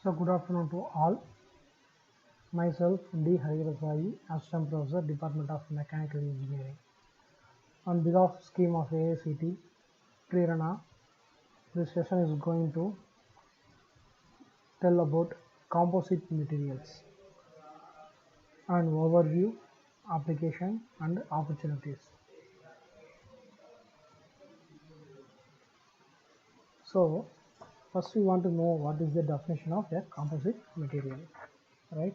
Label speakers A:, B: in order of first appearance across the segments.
A: So good afternoon to all. Myself D. Hariprasad, Assistant Professor, Department of Mechanical Engineering. On behalf of scheme of AICT, Prerana, this session is going to tell about composite materials and overview, application and opportunities. So first we want to know what is the definition of a composite material, right?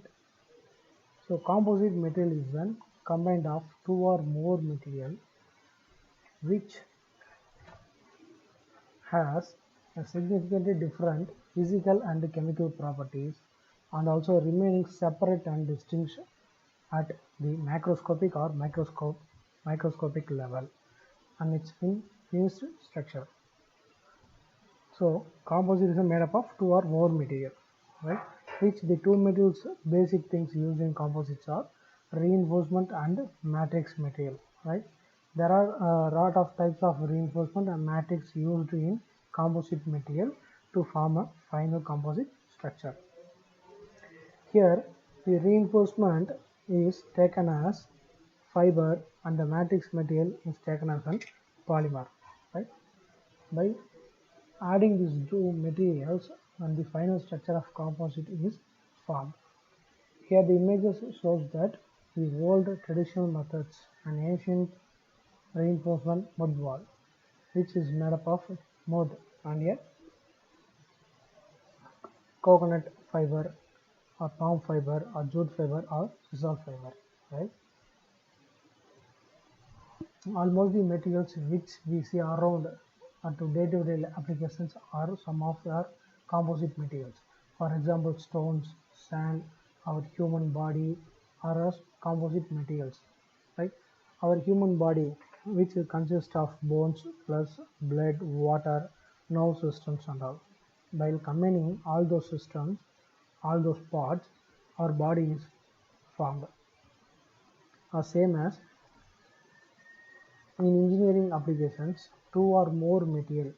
A: So composite material is when combined of two or more material which has a significantly different physical and chemical properties and also remaining separate and distinct at the macroscopic or microscopic level and its finished structure. So composite is made up of two or more material, right? Which the two materials basic things used in composites are reinforcement and matrix material, right? There are a lot of types of reinforcement and matrix used in composite material to form a final composite structure. Here the reinforcement is taken as fiber and the matrix material is taken as a polymer, right? By adding these two materials and the final structure of composite is formed. Here the images shows that the old traditional methods and ancient reinforcement mud wall, which is made up of mud and a coconut fiber or palm fiber or jute fiber or sisal fiber, right? Almost the materials which we see around to day-to-day applications are some of our composite materials. For example, stones, sand, our human body are as composite materials, right? Our human body, which consists of bones plus blood, water, nerve systems and all. While combining all those systems, all those parts, our body is formed. Same as in engineering applications, two or more material,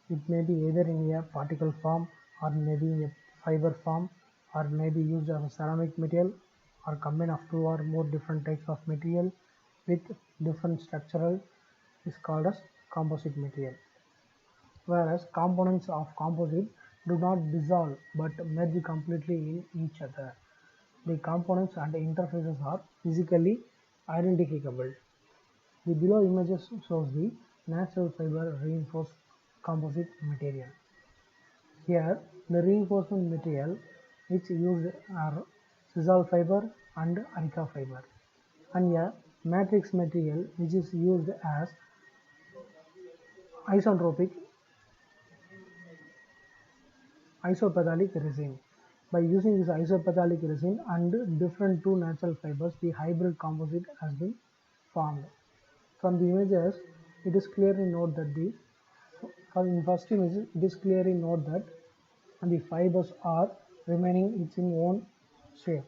A: it may be either in a particle form or maybe in a fiber form or may be used as a ceramic material or combine of two or more different types of material with different structural is called as composite material. Whereas components of composite do not dissolve but merge completely in each other. The components and the interfaces are physically identifiable. The below images shows the natural fiber reinforced composite material. Here, the reinforcement material which used are sisal fiber and areca fiber, and a matrix material which is used as isotropic isopatholic resin. By using this isopatholic resin and different two natural fibers, the hybrid composite has been formed. From the images, it is clearly note that in first image, it is clearly note that the fibers are remaining its own shape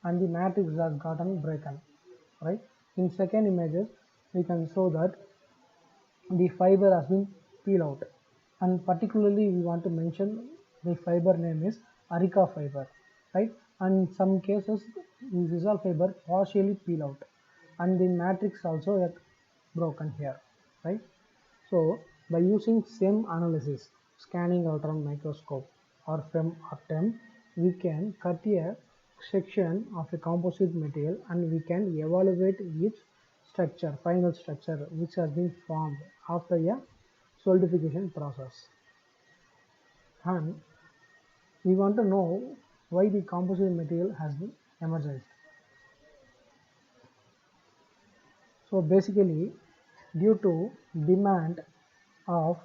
A: and the matrix has gotten broken, right? In second images, we can show that the fiber has been peeled out, and particularly we want to mention the fiber name is areca fiber, right? And in some cases, the sisal fiber partially peel out, and the matrix also broken here, right? So by using SEM analysis, scanning electron microscope or FEM or TEM, we can cut a section of a composite material and we can evaluate its structure, final structure which has been formed after a solidification process. And we want to know why the composite material has been emerged. So basically, due to demand of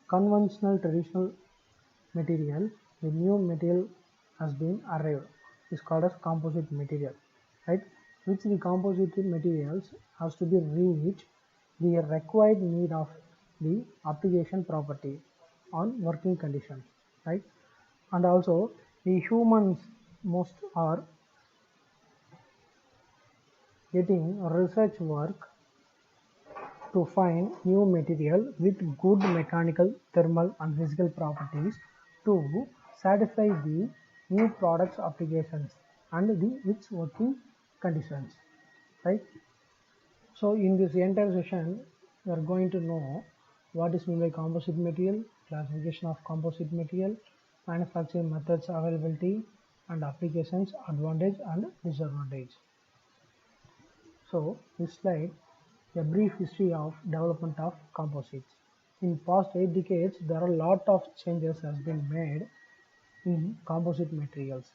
A: conventional traditional material, the new material has been arrived. It's called as composite material, right? Which the composite materials has to be reached the required need of the application property on working conditions, right? And also the humans most are getting research work to find new material with good mechanical, thermal and physical properties to satisfy the new products applications and its working conditions, right? So in this entire session, we are going to know what is meant by composite material, classification of composite material, manufacturing methods, availability and applications, advantage and disadvantage. So this slide, a brief history of development of composites. In past 8 decades, there are a lot of changes has been made in composite materials.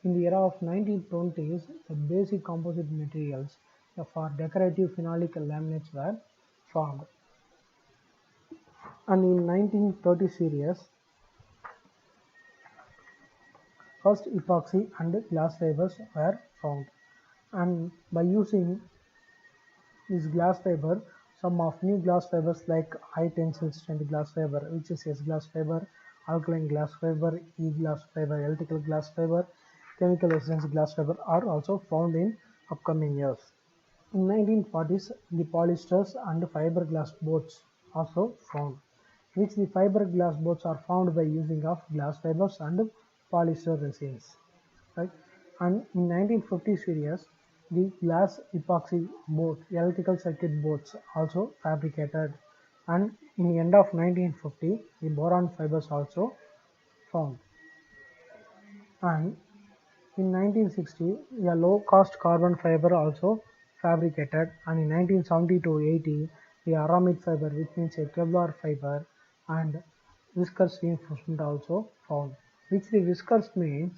A: In the era of 1920s, the basic composite materials for decorative phenolic laminates were formed. And in 1930 series, first epoxy and glass fibers were found. And by using this glass fiber, some of new glass fibers like high tensile strength glass fiber, which is S glass fiber, alkaline glass fiber, E glass fiber, electrical glass fiber, chemical resistance glass fiber are also found in upcoming years. In 1940s, the polyesters and fiberglass boats also found, which the fiberglass boats are found by using of glass fibers and polyester resins, right? And in 1950 series, the glass epoxy boat, electrical circuit boats also fabricated, and in the end of 1950, the boron fibers also found. And in 1960, a low-cost carbon fiber also fabricated, and in 1970 to 80, the aramid fiber, which means a Kevlar fiber, and viscous reinforcement also found. Which the viscous means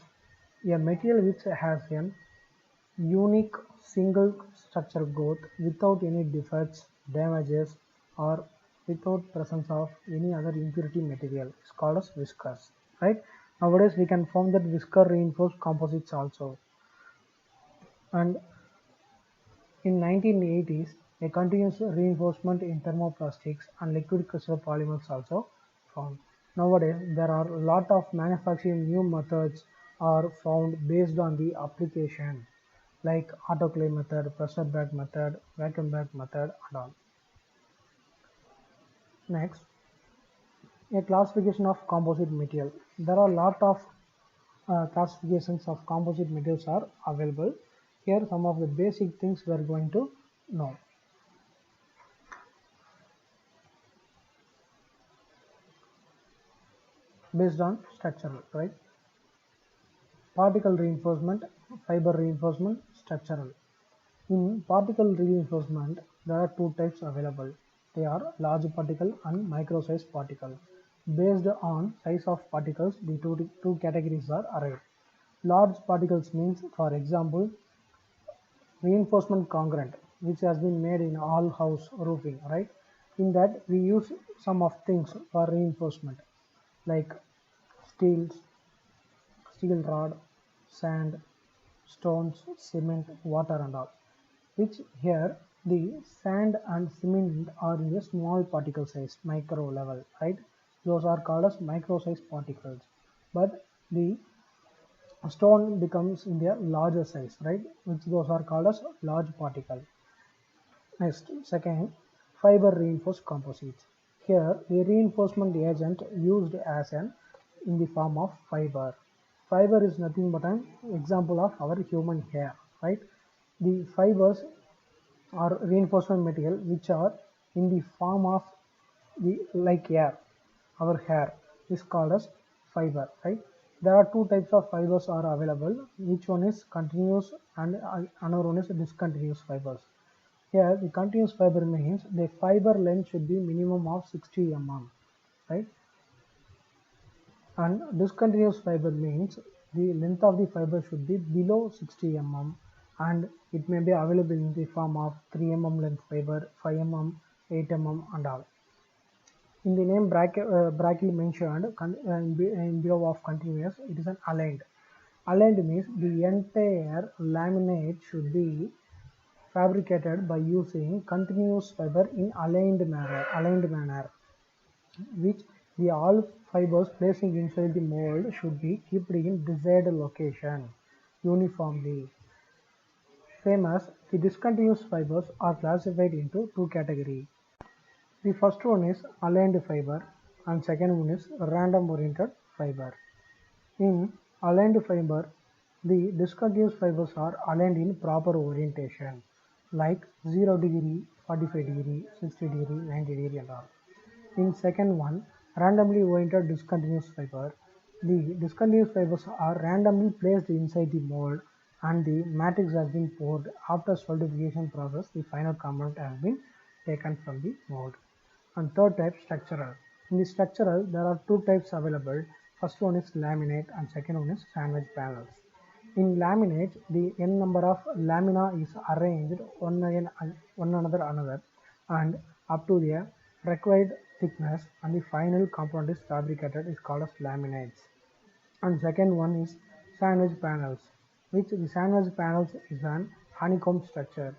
A: a material which has a unique single structural growth without any defects, damages, or without presence of any other impurity material. It's called as viscous, right? Nowadays we can form that viscous reinforced composites also. And in 1980s, a continuous reinforcement in thermoplastics and liquid crystal polymers also found. Nowadays, there are a lot of manufacturing new methods are found based on the application, like autoclave method, pressure bag method, vacuum bag method, and all. Next, a classification of composite material. There are a lot of classifications of composite materials are available. Here some of the basic things we are going to know. Based on structural, right? Particle reinforcement, fiber reinforcement, structural. In particle reinforcement, there are two types available. They are large particle and micro size particle. Based on size of particles, the two categories are arrived. Large particles means, for example, reinforcement concrete, which has been made in all house roofing, right? In that we use some of things for reinforcement like steel rod, sand, stones, cement, water and all. Which here the sand and cement are in a small particle size, micro level, right? Those are called as micro size particles. But the stone becomes in their larger size, right? Which those are called as large particle. Next, second, fiber reinforced composites. Here, the reinforcement agent used as an in the form of fiber. Fiber is nothing but an example of our human hair, right? The fibers are reinforcement material which are in the form of the like hair. Our hair is called as fiber, right? There are two types of fibers are available. Each one is continuous and another one is discontinuous fibers. Here the continuous fiber means the fiber length should be minimum of 60 mm, right? And discontinuous fiber means the length of the fiber should be below 60 mm and it may be available in the form of 3 mm length fiber, 5 mm, 8 mm and all. In the name bracket mentioned in below of continuous, it is an aligned. Aligned means the entire laminate should be fabricated by using continuous fiber in aligned manner, which the all fibers placing inside the mold should be kept in desired location uniformly. Same as the discontinuous fibers are classified into two categories. The first one is aligned fiber and second one is random oriented fiber. In Aligned fiber, the discontinuous fibers are aligned in proper orientation like 0 degree, 45 degree, 60 degree, 90 degree and all. In second one, randomly oriented discontinuous fiber, the discontinuous fibers are randomly placed inside the mold and the matrix has been poured. After solidification process, the final component has been taken from the mold. And third type, structural. In the structural, there are two types available. First one is laminate and second one is sandwich panels. In laminate, the n number of lamina is arranged one another and up to the required thickness, and the final component is fabricated is called as laminates. And second one is sandwich panels, which the sandwich panels is an honeycomb structure,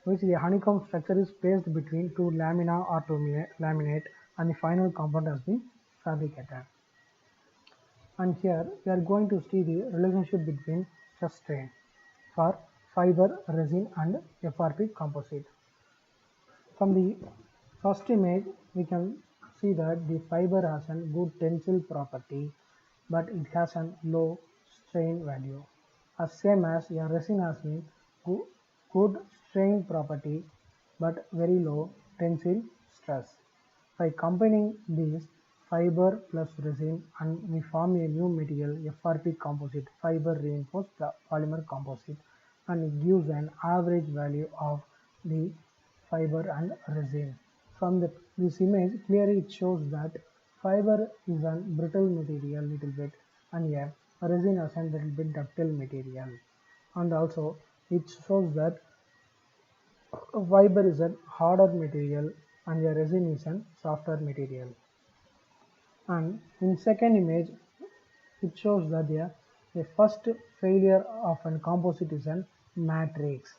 A: which the honeycomb structure is placed between two lamina or two laminate and the final component has been fabricated. And here we are going to see the relationship between stress strain for fiber, resin and FRP composite. From the first image, we can see that the fiber has a good tensile property, but it has a low strain value. As same as a resin has a good strain property, but very low tensile stress. By combining these fiber plus resin, and we form a new material, FRP composite, fiber reinforced polymer composite, and it gives an average value of the fiber and resin. From this image, clearly it shows that fiber is a brittle material little bit and a resin is a little bit ductile material. And also it shows that fiber is a harder material and a resin is a softer material. And in second image, it shows that the first failure of a composite is a matrix,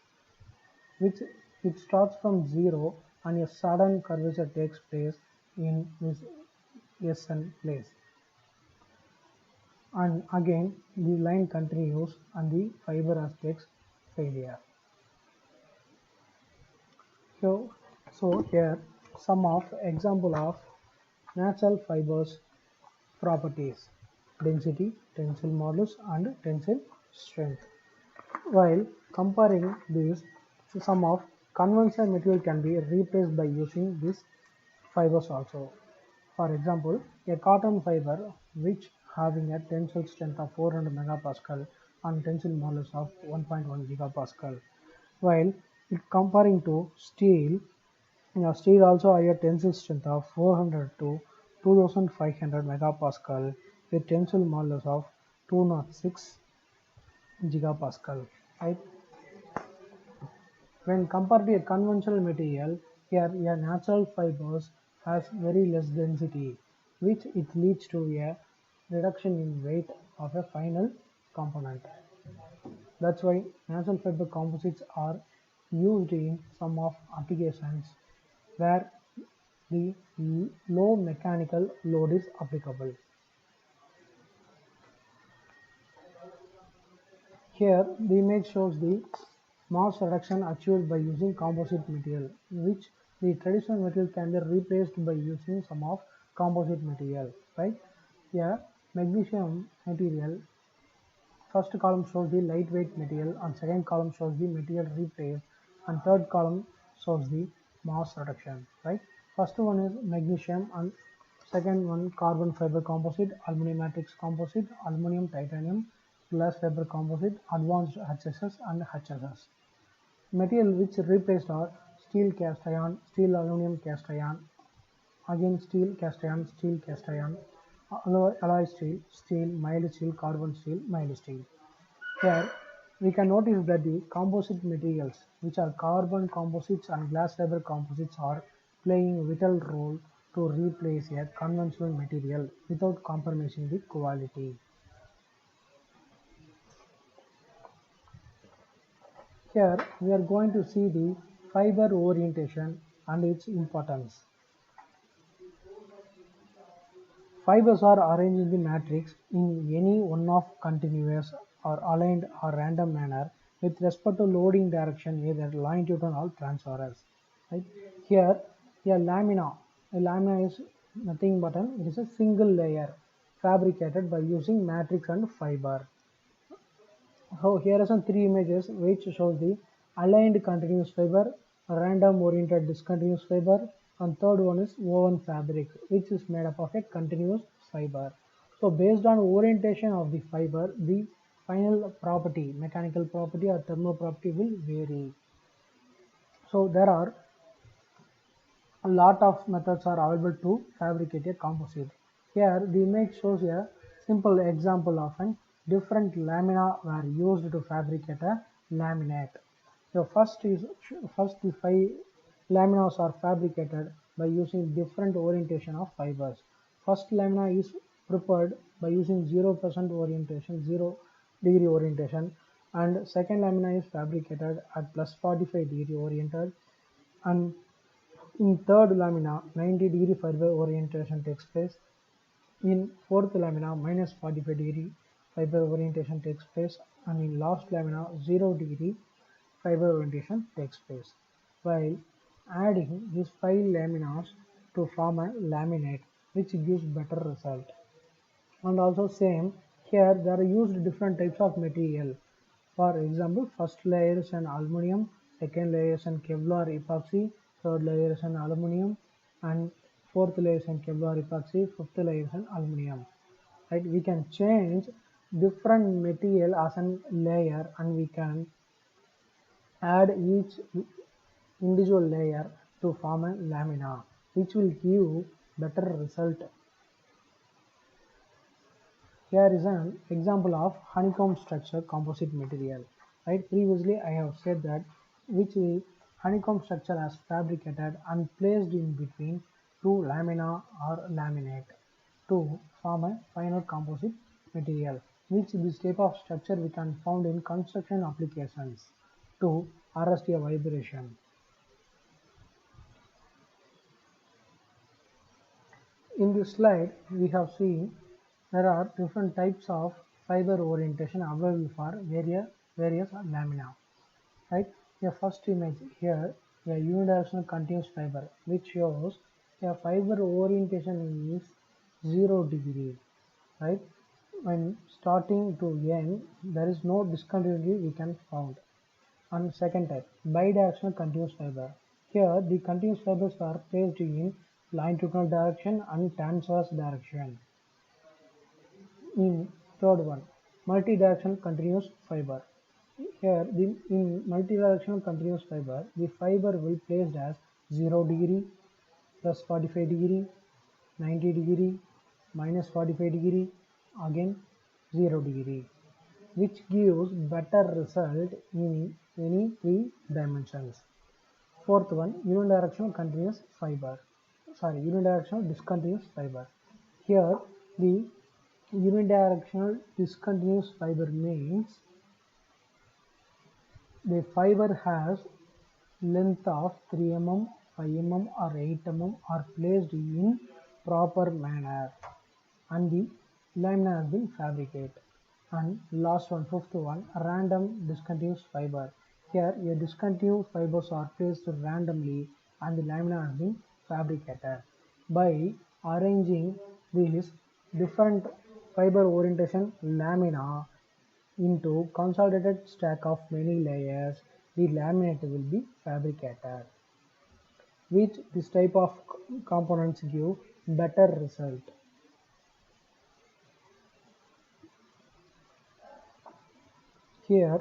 A: which it starts from zero and a sudden curvature takes place in this SN place. And again the line continues and the fiber aspects failure. So here some of example of natural fibers properties: density, tensile modulus and tensile strength. While comparing these, some of conventional material can be replaced by using these fibers also. For example, a cotton fiber which having a tensile strength of 400 megapascal and tensile modulus of 1.1 gigapascal. While it comparing to steel, steel also have a tensile strength of 400 to 2500 megapascal with tensile modulus of 206 gigapascal. Right? When compared to a conventional material, here a natural fibers has very less density, which it leads to a reduction in weight of a final component. That's why natural fiber composites are used in some of applications where the low mechanical load is applicable. Here the image shows the mass reduction achieved by using composite material, which the traditional material can be replaced by using some of composite material, right? Here magnesium material, first column shows the lightweight material and second column shows the material replaced and third column shows the mass reduction, right? First one is magnesium and second one carbon fiber composite, aluminum matrix composite, aluminum titanium, glass fiber composite, advanced HSS and HSS. Material which replaced are steel cast iron, steel aluminum cast iron, again steel cast iron, alloy steel, steel, mild steel, carbon steel, mild steel. Here we can notice that the composite materials, which are carbon composites and glass fiber composites, are playing a vital role to replace a conventional material without compromising the quality. Here we are going to see the fiber orientation and its importance. Fibers are arranged in the matrix in any one of continuous or aligned or random manner with respect to loading direction, either longitudinal or transverse. Right? Here a lamina is nothing but it is a single layer fabricated by using matrix and fiber. So here are some three images which shows the aligned continuous fiber, random oriented discontinuous fiber, and third one is woven fabric, which is made up of a continuous fiber. So based on orientation of the fiber, the final property, mechanical property or thermal property will vary. So there are a lot of methods are available to fabricate a composite. Here the image shows a simple example of an different lamina were used to fabricate a laminate. So first the five laminas are fabricated by using different orientation of fibers. First lamina is prepared by using 0% orientation, 0 degree orientation, and second lamina is fabricated at plus 45 degree oriented, and in third lamina, 90-degree fiber orientation takes place. In fourth lamina, minus 45-degree fiber orientation takes place. And in last lamina, 0-degree fiber orientation takes place. While adding these 5 laminas to form a laminate, which gives better result. And also same, here there are used different types of material. For example, first layer is an aluminum, second layer is an Kevlar epoxy, third layer is an aluminum, and fourth layer is an Kevlar epoxy, fifth layer is an aluminum. Right? We can change different material as an layer, and we can add each individual layer to form a lamina, which will give better result. Here is an example of honeycomb structure composite material. Right? Previously, I have said that which the honeycomb structure has fabricated and placed in between two lamina or laminate to form a final composite material. Which this type of structure we can found in construction applications to arrest a vibration. In this slide, we have seen there are different types of fiber orientation available for various lamina. Right? The first image here, a unidirectional continuous fiber, which shows a fiber orientation is 0 degree. Right? When starting to end, there is no discontinuity we can found. And second type, bidirectional continuous fiber. Here, the continuous fibers are placed in longitudinal direction and transverse direction. In third one, multi-directional continuous fiber. Here, in multi-directional continuous fiber, the fiber will placed as 0 degree, plus 45 degree, 90 degree, minus 45 degree, again 0 degree, which gives better result in any three dimensions. Fourth one, unidirectional continuous fiber. Unidirectional discontinuous fiber. Here, the unidirectional discontinuous fiber means the fiber has length of 3 mm, 5 mm or 8 mm are placed in proper manner, and the lamina has been fabricated. And last one, fifth one, random discontinuous fiber. Here, a discontinuous fibers are placed randomly and the lamina has been fabricated. By arranging these different fiber orientation lamina into consolidated stack of many layers, the laminate will be fabricated, which this type of components give better result. Here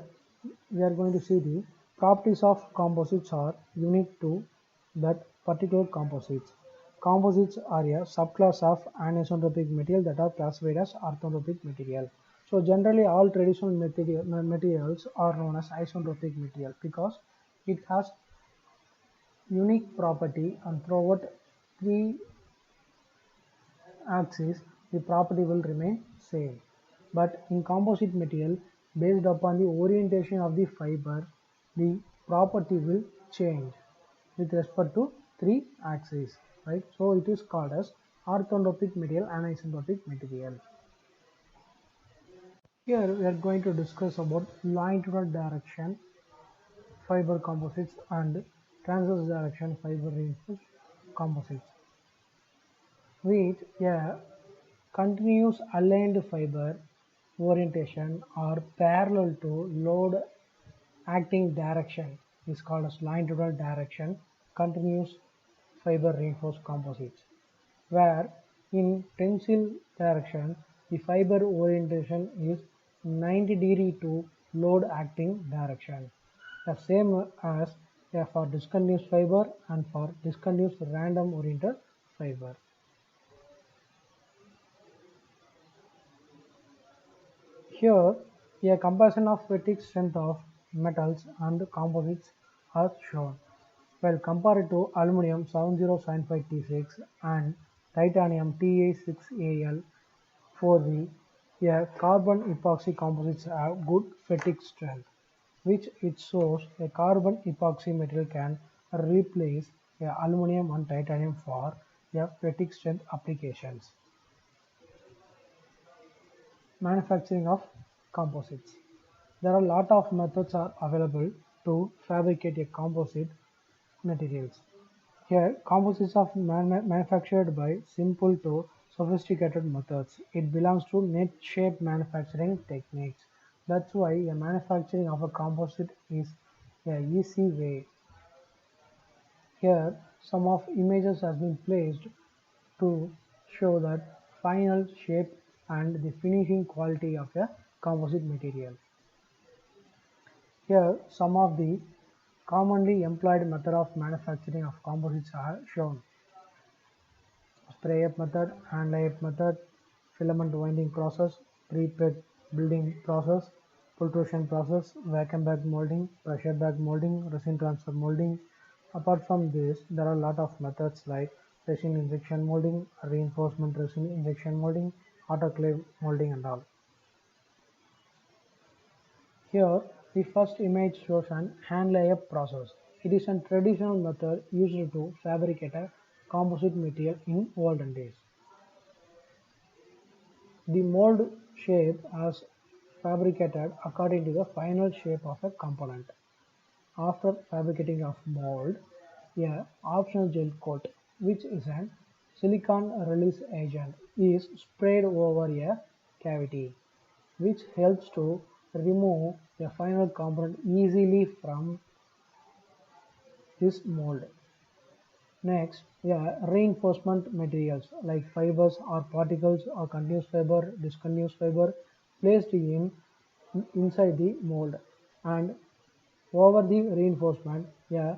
A: we are going to see the properties of composites are unique to that particular composites. Composites are a subclass of anisotropic material that are classified as orthotropic material. So generally all traditional materials are known as isotropic material because it has unique property, and throughout three axis the property will remain same. But in composite material, based upon the orientation of the fiber, the property will change with respect to three axes. Right? So it is called as orthotropic material and isotropic material. Here we are going to discuss about longitudinal direction fiber composites and transverse direction fiber reinforced composites. With a Continuous aligned fiber orientation or parallel to load acting direction is called as longitudinal direction continuous fiber reinforced composites, where in tensile direction the fiber orientation is 90° to load acting direction, the same as for discontinuous fiber and for discontinuous random oriented fiber. Here, a comparison of fatigue strength of metals and composites are shown. While compared to aluminum 7075T6 and titanium Ta6Al4V, a carbon epoxy composites have good fatigue strength, which it shows a carbon epoxy material can replace aluminum and titanium for fatigue strength applications. Manufacturing of composites. There are a lot of methods are available to fabricate a composite materials. Here, composites are manufactured by simple to sophisticated methods. It belongs to net shape manufacturing techniques. That's why a manufacturing of a composite is a easy way. Here, some of images has been placed to show that final shape and the finishing quality of a composite material. Here, some of the commonly employed method of manufacturing of composites are shown. Spray-up method, hand lay-up method, filament winding process, pre-preg building process, pultrusion process, vacuum bag molding, pressure bag molding, resin transfer molding. Apart from this, there are a lot of methods like resin injection molding, reinforcement resin injection molding, autoclave molding and all. Here, the first image shows an hand layup process. It is a traditional method used to fabricate a composite material in olden days. The mold shape is fabricated according to the final shape of a component. After fabricating of mold, a optional gel coat, which is an silicon release agent, is sprayed over a cavity, which helps to remove the final component easily from this mold. Next, reinforcement materials like fibers or particles or continuous fiber, discontinuous fiber placed inside the mold, and over the reinforcement, a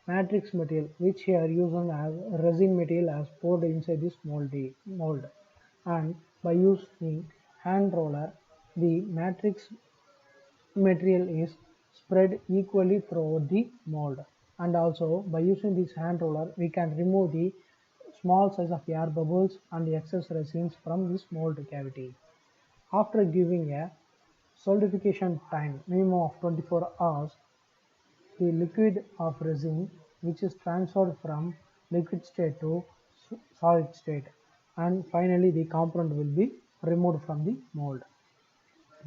A: matrix material which here using as resin material as poured inside this mold, and by using hand roller, the matrix material is spread equally throughout the mold, and also by using this hand roller we can remove the small size of air bubbles and the excess resins from this mold cavity. After giving a solidification time minimum of 24 hours, the liquid of resin which is transferred from liquid state to solid state, and finally the component will be removed from the mold.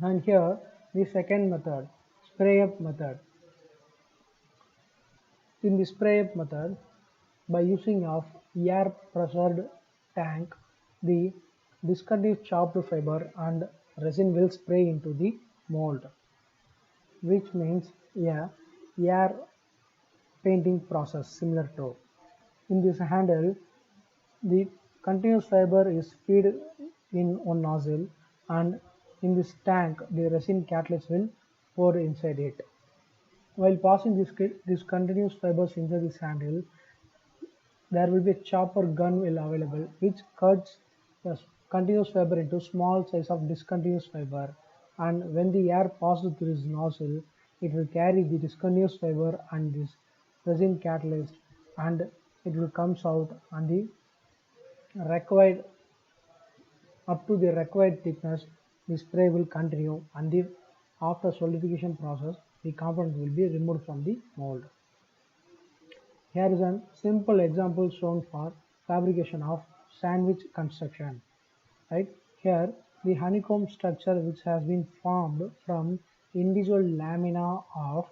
A: And here the second method, spray up method. In the spray up method, by using of air pressured tank, the discontinuous chopped fiber and resin will spray into the mold, which means a air painting process similar to. In this handle, the continuous fiber is fed in one nozzle, and in this tank the resin catalyst will pour inside it. While passing this continuous fibers inside this handle, there will be a chopper gun will available which cuts the continuous fiber into small size of discontinuous fiber, and when the air passes through this nozzle it will carry the discontinuous fiber and this resin catalyst, and it will comes out and the required up to the required thickness the spray will continue, and the after solidification process the component will be removed from the mold. Here is a simple example shown for fabrication of sandwich construction. Right here, the honeycomb structure which has been formed from individual lamina of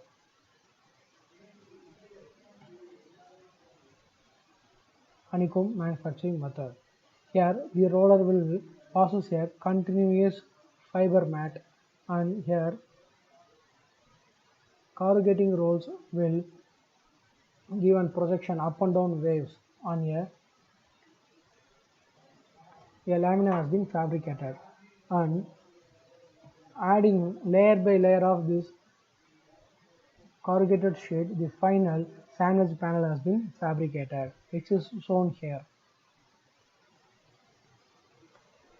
A: honeycomb manufacturing method. Here, the roller will passes a continuous fiber mat, and here corrugating rolls will give an projection up and down waves on a lamina has been fabricated, and adding layer by layer of this corrugated sheet, the final sandwich panel has been fabricated, which is shown here.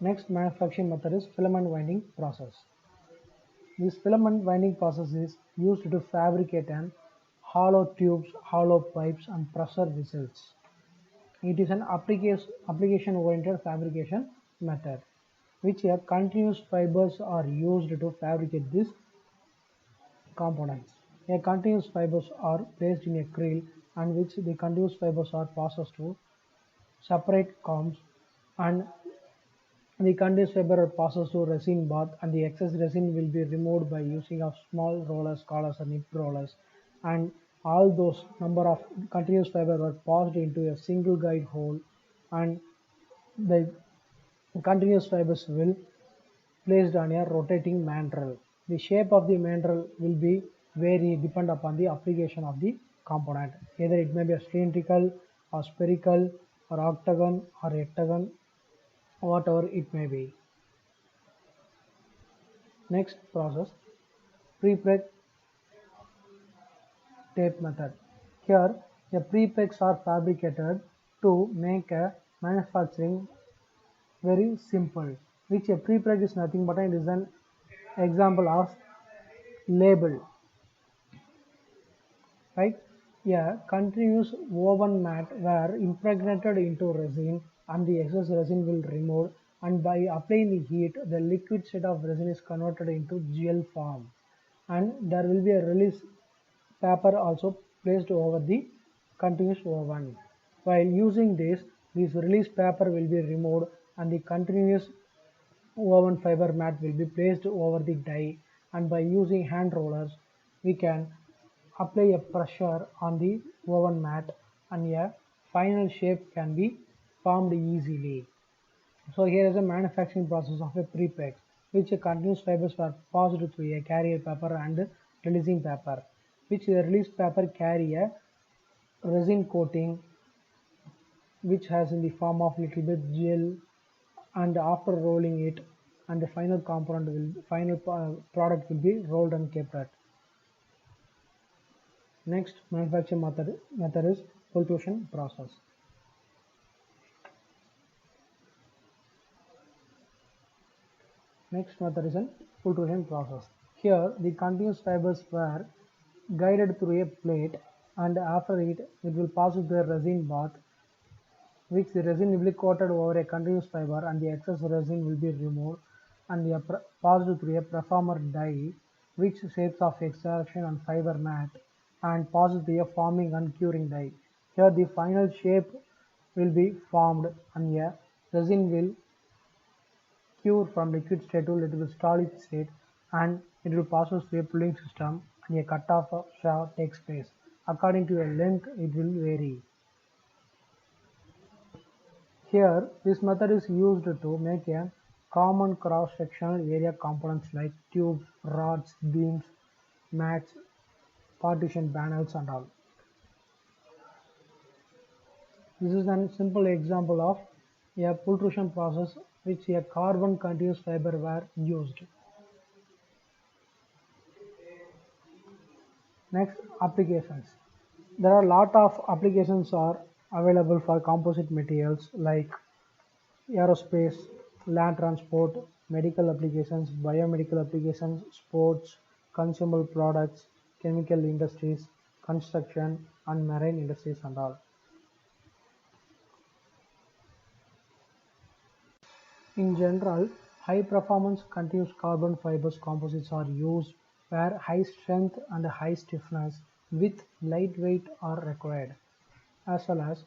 A: Next manufacturing method is filament winding process. This filament winding process is used to fabricate an hollow tubes, hollow pipes, and pressure vessels. It is an application-oriented fabrication method, which continuous fibers are used to fabricate these components. Continuous fibers are placed in a creel, and which the continuous fibers are processed to separate combs, and the continuous fiber passes to resin bath, and the excess resin will be removed by using of small rollers called as nip rollers, and all those number of continuous fiber are passed into a single guide hole, and the continuous fibers will placed on a rotating mandrel. The shape of the mandrel will be vary depend upon the application of the component. Either it may be a cylindrical or spherical or octagon or hectagon, whatever it may be. Next process, pre-preg tape method. Here, the pre-pregs are fabricated to make a manufacturing very simple, which a pre-preg is nothing but it is an example of label, right? A continuous woven mat were impregnated into resin, and the excess resin will remove, and by applying the heat the liquid state of resin is converted into gel form, and there will be a release paper also placed over the continuous woven. While using this release paper will be removed, and the continuous woven fiber mat will be placed over the die, and by using hand rollers we can apply a pressure on the woven mat, and a final shape can be formed easily. So here is a manufacturing process of a pre-preg, which continuous fibers were passed through a carrier paper and releasing paper, which the release paper carry a resin coating which has in the form of little bit gel, and after rolling it, and the final component will final product will be rolled and kept at. Next manufacturing method is pultrusion process. Next method is an pultrusion process. Here the continuous fibers were guided through a plate, and after it will pass through the resin bath, which the resin will be coated over a continuous fiber, and the excess resin will be removed, and passed through a preformer die, which shapes of extraction and fiber mat, and passes through a forming and curing die. Here the final shape will be formed, and a resin will cure from liquid state to little solid state, and it will pass through a pulling system, and a cut-off shaft takes place. According to a length, it will vary. Here, this method is used to make a common cross-sectional area components like tubes, rods, beams, mats, partition panels, and all. This is a simple example of a pultrusion process which a carbon continuous fiber were used. Next, applications. There are a lot of applications are available for composite materials like aerospace, land transport, medical applications, biomedical applications, sports, consumer products, chemical industries, construction, and marine industries and all. In general, high performance continuous carbon fibers composites are used where high strength and high stiffness with lightweight are required, as well as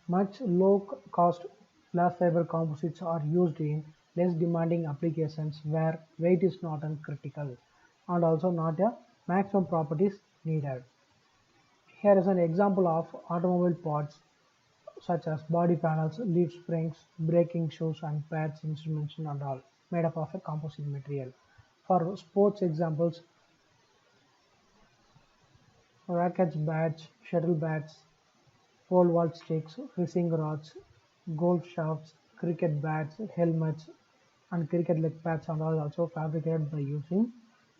A: much low-cost glass fiber composites are used in less demanding applications where weight is not critical, and also not a maximum properties needed. Here is an example of automobile parts such as body panels, leaf springs, braking shoes, and pads, instruments, and all made up of a composite material. For sports examples, rackets, bats, shuttle bats, pole vault sticks, fishing rods, golf shafts, cricket bats, helmets, and cricket leg pads are all also fabricated by using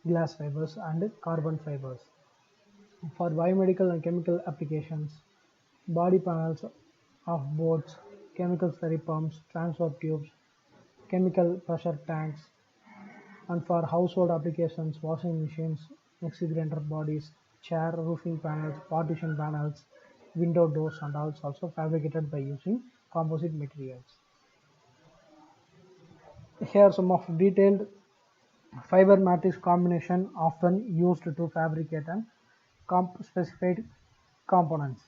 A: glass fibers and carbon fibers. For biomedical and chemical applications, body panels of boats, chemical slurry pumps, transport tubes, chemical pressure tanks, and for household applications, washing machines, mixer grinder bodies, chair, roofing panels, partition panels, window doors, and also fabricated by using composite materials. Here are some of detailed fiber matrix combination often used to fabricate and specified components.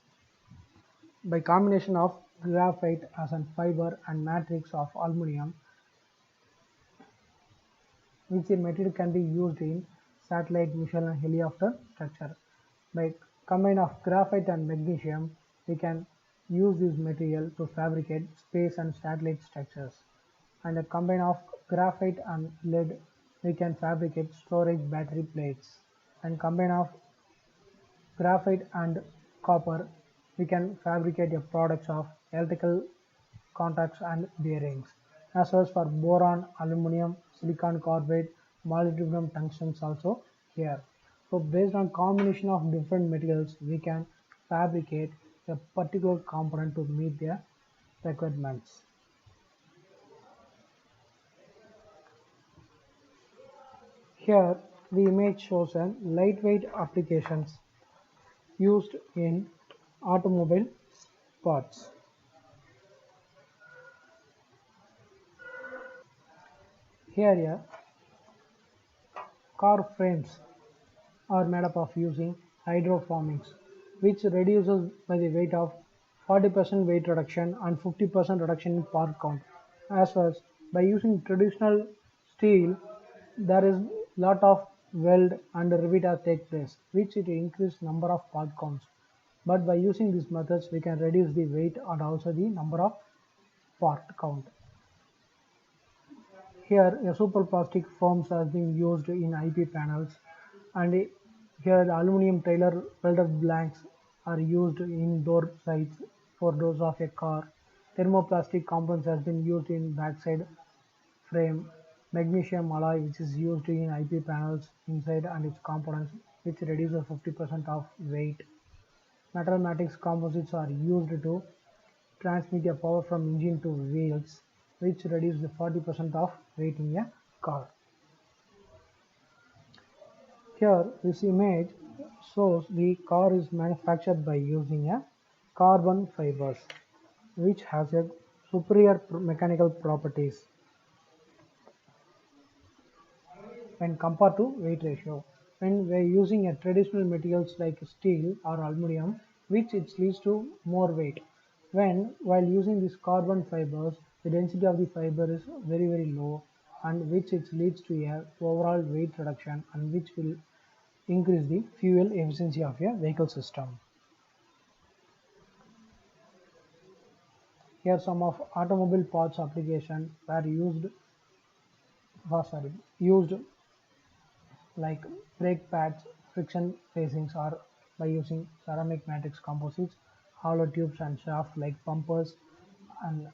A: By combination of graphite as a fiber and matrix of aluminum, which material can be used in satellite, missile, and helicopter structure. By combine of graphite and magnesium, we can use this material to fabricate space and satellite structures. And a combine of graphite and lead, we can fabricate storage battery plates. And combine of graphite and copper, we can fabricate a products of electrical contacts and bearings. As well as for boron, aluminum, silicon carbide, molybdenum tungstens also here. So based on combination of different materials, we can fabricate a particular component to meet their requirements. Here the image shows a lightweight applications used in automobile parts. Here car frames are made up of using hydroformings, which reduces by the weight of 40% weight reduction and 50% reduction in part count. As well as by using traditional steel, there is lot of weld and rivet take place, which it increase number of part counts. But by using these methods, we can reduce the weight and also the number of part count. Here, a superplastic foams has been used in IP panels, and here the aluminum trailer welded blanks are used in door sides for doors of a car. Thermoplastic components has been used in backside frame. Magnesium alloy, which is used in IP panels inside and its components, which reduces 50% of weight. Metal matrix composites are used to transmit a power from engine to wheels, which reduces the 40% of weight in a car. Here, this image shows the car is manufactured by using a carbon fibers, which has a superior mechanical properties when compared to weight ratio. When we are using a traditional materials like steel or aluminum, which it leads to more weight. While using these carbon fibers, the density of the fiber is very low, and which it leads to a overall weight reduction, and which will increase the fuel efficiency of a vehicle system. Here some of automobile parts application were used like brake pads, friction facings are by using ceramic matrix composites, hollow tubes and shafts like bumpers and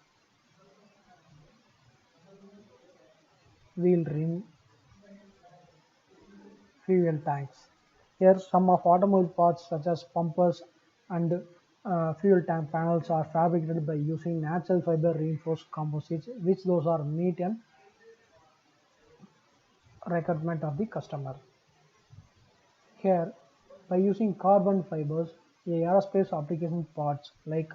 A: wheel rim, fuel tanks. Here some of automobile parts such as bumpers and fuel tank panels are fabricated by using natural fiber reinforced composites, which those are meet and requirement of the customer. Here, by using carbon fibers, the aerospace application parts like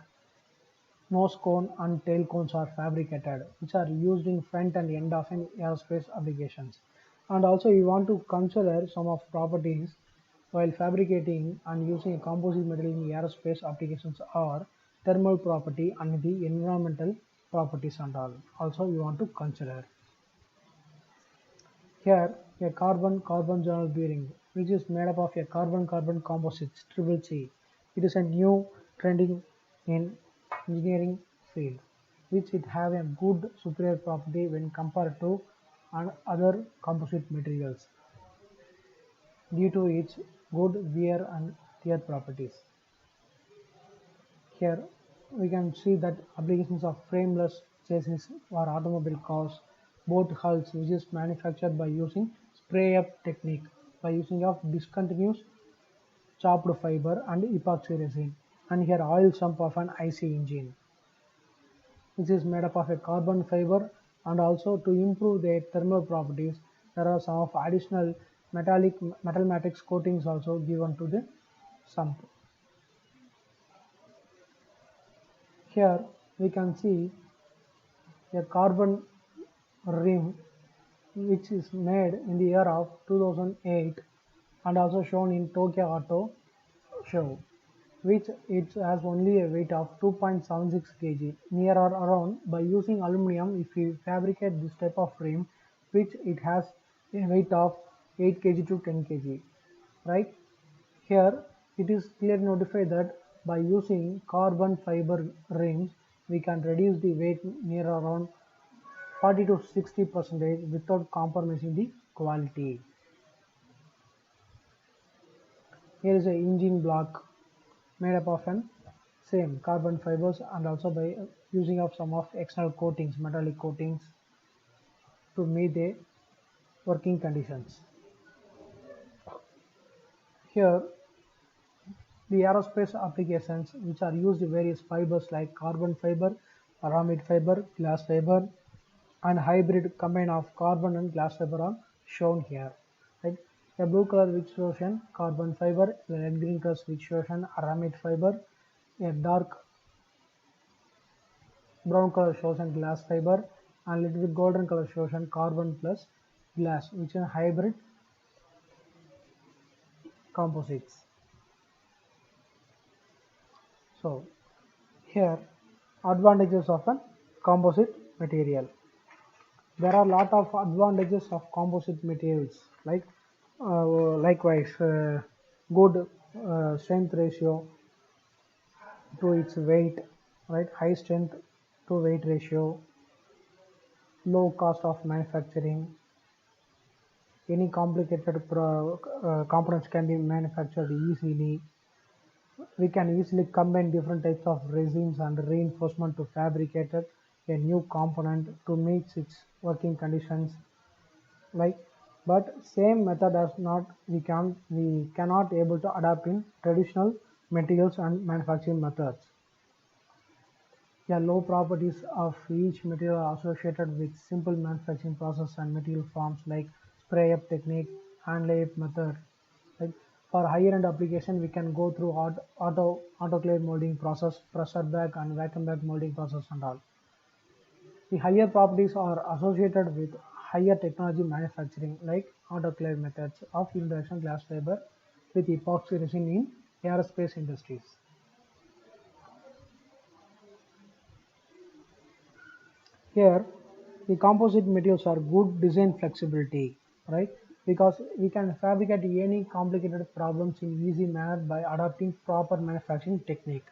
A: nose cone and tail cones are fabricated, which are used in front and end of an aerospace applications. And also, you want to consider some of properties while fabricating and using a composite material in aerospace applications are thermal property and the environmental properties and all. Also, you want to consider. Here, a carbon-carbon journal bearing, which is made up of a carbon-carbon composites triple C. It is a new trending in engineering field, which it have a good superior property when compared to other composite materials due to its good wear and tear properties. Here we can see that applications of frameless chassis for automobile cars, boat hulls which is manufactured by using spray up technique by using of discontinuous chopped fiber and epoxy resin, and here oil sump of an IC engine which is made up of a carbon fiber, and also to improve their thermal properties there are some of additional metal matrix coatings also given to the sump. Here we can see a carbon rim which is made in the year of 2008 and also shown in Tokyo Auto Show, which it has only a weight of 2.76 kg. Near or around by using aluminum, if we fabricate this type of frame, which it has a weight of 8 kg to 10 kg, right? Here it is clearly notified that by using carbon fiber rims, we can reduce the weight near around 40 to 60% without compromising the quality. Here is a engine block made up of an same carbon fibers and also by using of some of external coatings, metallic coatings to meet the working conditions. Here the aerospace applications which are used various fibers like carbon fiber, aramid fiber, glass fiber, and hybrid combine of carbon and glass fiber are shown here. Right? A blue color which shows an carbon fiber, a red green color which shows an aramid fiber, a dark brown color shows an glass fiber, and little bit golden color shows an carbon plus glass, which is a hybrid composites. So here advantages of a composite material. There are a lot of advantages of composite materials like likewise good strength ratio to its weight, right? High strength to weight ratio, low cost of manufacturing. Any complicated components can be manufactured easily. We can easily combine different types of resins and reinforcement to fabricate a new component to meet its working conditions. Like, but same method as not we cannot able to adapt in traditional materials and manufacturing methods. Yeah, low properties of each material are associated with simple manufacturing process and material forms like spray up technique, hand layup method. Like for higher end application, we can go through autoclave molding process, pressure bag and vacuum bag molding process and all. The higher properties are associated with higher technology manufacturing like autoclave methods of induction glass fiber with epoxy resin in aerospace industries. Here, the composite materials are good design flexibility, right? Because we can fabricate any complicated problems in easy manner by adopting proper manufacturing technique.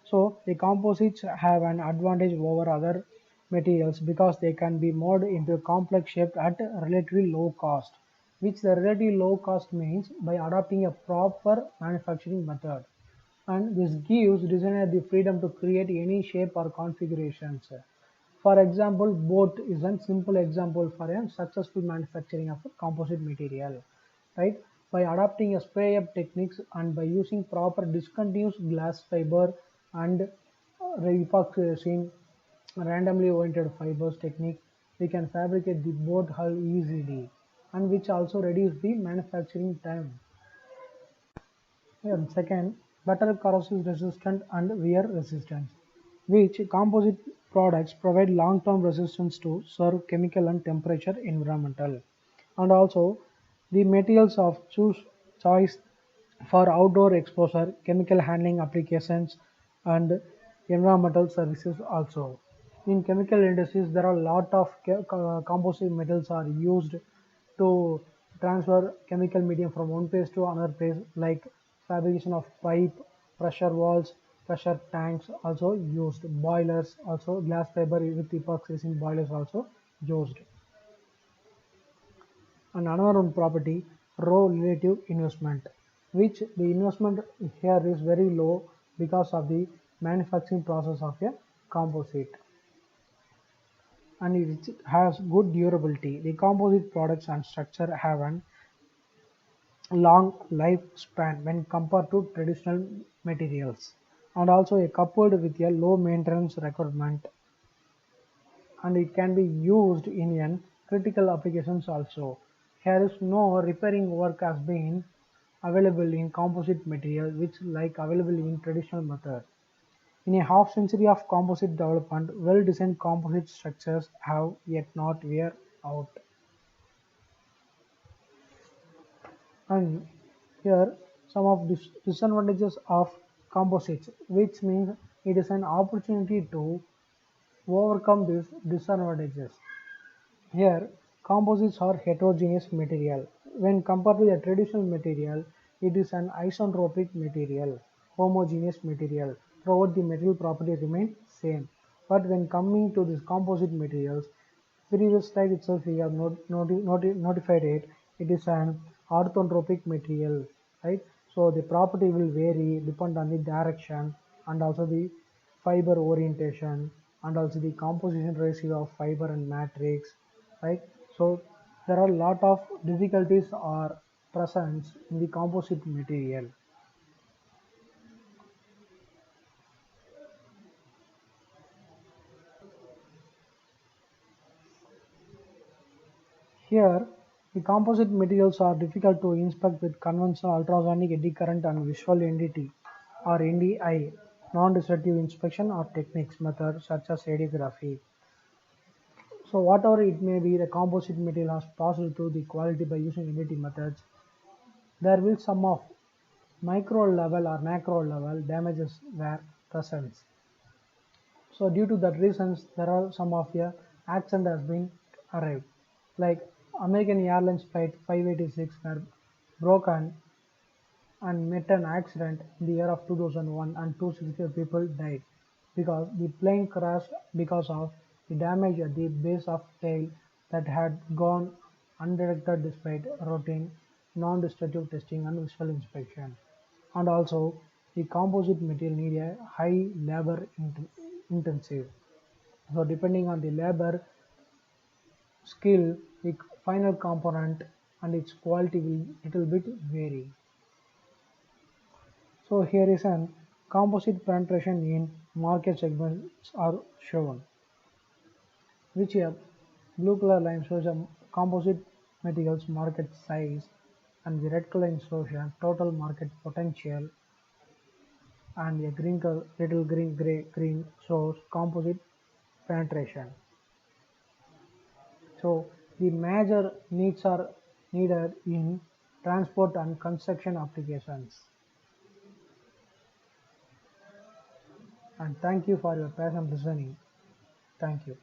A: So the composites have an advantage over other materials because they can be molded into a complex shape at a relatively low cost, which the relatively low cost means by adopting a proper manufacturing method. And this gives designer the freedom to create any shape or configurations. For example, boat is a simple example for a successful manufacturing of a composite material, right? By adopting a spray up techniques and by using proper discontinuous glass fiber and epoxy resin, randomly oriented fibers technique, we can fabricate the boat hull easily, and which also reduce the manufacturing time. And second, better corrosion resistant and wear resistance, which composite products provide long-term resistance to serve chemical and temperature environmental. And also, the materials of choice for outdoor exposure, chemical handling applications, and environmental services also. In chemical industries, there are a lot of composite metals are used to transfer chemical medium from one place to another place, like fabrication of pipe, pressure valves, pressure tanks also used, boilers also, glass fiber with epoxy resin boilers also used. And another one property, low relative investment, which the investment here is very low because of the manufacturing process of a composite, and it has good durability. The composite products and structure have an long lifespan when compared to traditional materials, and also a coupled with a low maintenance requirement, and it can be used in an critical applications also. Here is no repairing work has been available in composite material which like available in traditional method. In a half century of composite development, well-designed composite structures have yet not wear out. And here some of disadvantages of composites, which means it is an opportunity to overcome these disadvantages. Here, composites are heterogeneous material. When compared to a traditional material, it is an isotropic material, homogeneous material. Throughout the material property remain same. But when coming to these composite materials, previous slide itself we have notified it. It is an orthotropic material, right? So the property will vary depend on the direction and also the fiber orientation and also the composition ratio of fiber and matrix, right? So there are a lot of difficulties are present in the composite material. Here, the composite materials are difficult to inspect with conventional ultrasonic eddy current and visual entity or NDI non-destructive inspection or techniques methods such as radiography. So whatever it may be, the composite material has passed through the quality by using NDT methods. There will some of micro level or macro level damages were present. So due to that reasons, there are some of the accident has been arrived. Like American Airlines flight 586 were broken and met an accident in the year of 2001 and 265 people died because the plane crashed because of the damage at the base of tail that had gone undetected despite routine non-destructive testing and visual inspection. And also the composite material need a high labor intensive. So depending on the labor skill, the final component and its quality will little bit vary. So here is an composite penetration in market segments are shown, which here blue color line shows a composite materials market size and the red color line shows a total market potential, and a green color little green gray green shows composite penetration. So the major needs are needed in transport and construction applications. And thank you for your patient listening. Thank you.